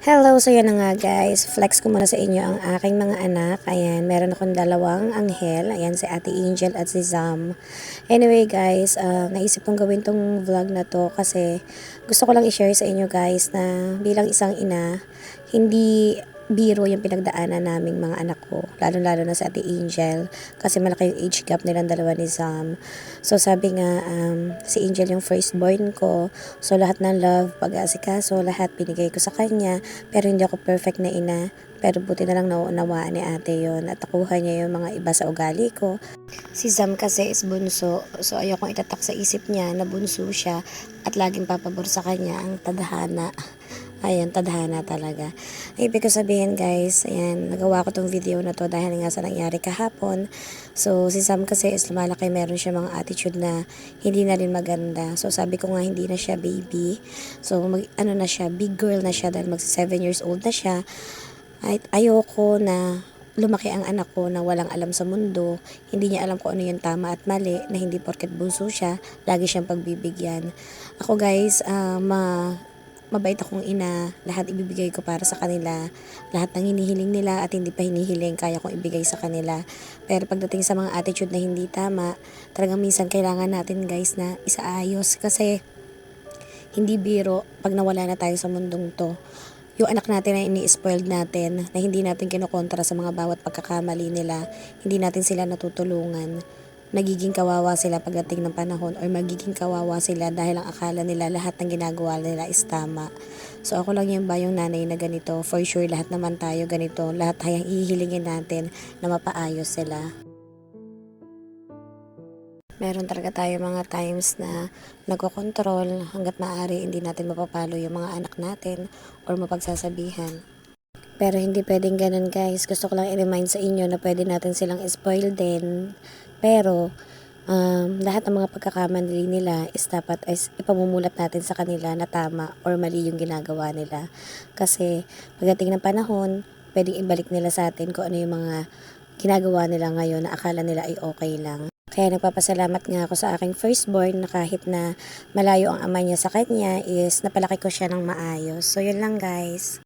Hello, so yan na nga guys, flex ko muna sa inyo ang aking mga anak. Ayan, meron akong dalawang anghel. Ayan, si Ate Angel at si Zam. Anyway guys, naisip kong gawin tong vlog na to kasi gusto ko lang i-share sa inyo guys na bilang isang ina, hindi biro yung pinagdaanan naming mga anak ko. Lalo-lalo na sa Ate Angel kasi malaki yung age gap nilang dalawa ni Zam. So sabi nga, si Angel yung firstborn ko. So lahat ng love, pag-aasikaso, lahat binigay ko sa kanya. Pero hindi ako perfect na ina. Pero buti na lang nauunawaan ni ate yon at nakuha niya yung mga iba sa ugali ko. Si Zam kasi is bunso. So ayokong itatak sa isip niya na bunso siya at laging papabor sa kanya ang tadhana. Ayan, tadhana talaga. Ibig ko sabihin guys, ayan, nagawa ko tong video na to dahil nga sa nangyari kahapon. So, si Sam kasi is lumalaki, meron siya mga attitude na hindi na rin maganda. So, sabi ko nga hindi na siya baby. So, ano na siya, big girl na siya dahil mag 7 years old na siya. At ayoko na lumaki ang anak ko na walang alam sa mundo, hindi niya alam kung ano yung tama at mali, na hindi porket bunso siya, lagi siyang pagbibigyan. Ako guys, mabait akong ina, lahat ibibigay ko para sa kanila, lahat ng hinihiling nila at hindi pa hinihiling, kaya kong ibigay sa kanila. Pero pagdating sa mga attitude na hindi tama, talagang minsan kailangan natin guys na isaayos kasi hindi biro pag nawala na tayo sa mundong to. Yung anak natin na ini-spoiled natin, na hindi natin kinokontra sa mga bawat pagkakamali nila, hindi natin sila natutulungan, magiging kawawa sila pagdating ng panahon or magiging kawawa sila dahil ang akala nila lahat ng ginagawa nila is tama. So ako lang yung ba yung nanay na ganito, for sure lahat naman tayo ganito, lahat tayong hihilingin natin na mapaayos sila. Meron talaga tayo mga times na nagkokontrol hanggat maaari hindi natin mapapalo yung mga anak natin or mapagsasabihan. Pero hindi pwedeng ganun guys. Gusto ko lang i-remind sa inyo na pwede natin silang spoil din. Pero lahat ng mga pagkakamali nila is dapat is ipamumulat natin sa kanila na tama or mali yung ginagawa nila. Kasi pagdating ng panahon, pwedeng ibalik nila sa atin kung ano yung mga ginagawa nila ngayon na akala nila ay okay lang. Kaya nagpapasalamat nga ako sa aking firstborn na kahit na malayo ang ama niya sa kanya is napalaki ko siya ng maayos. So yun lang guys.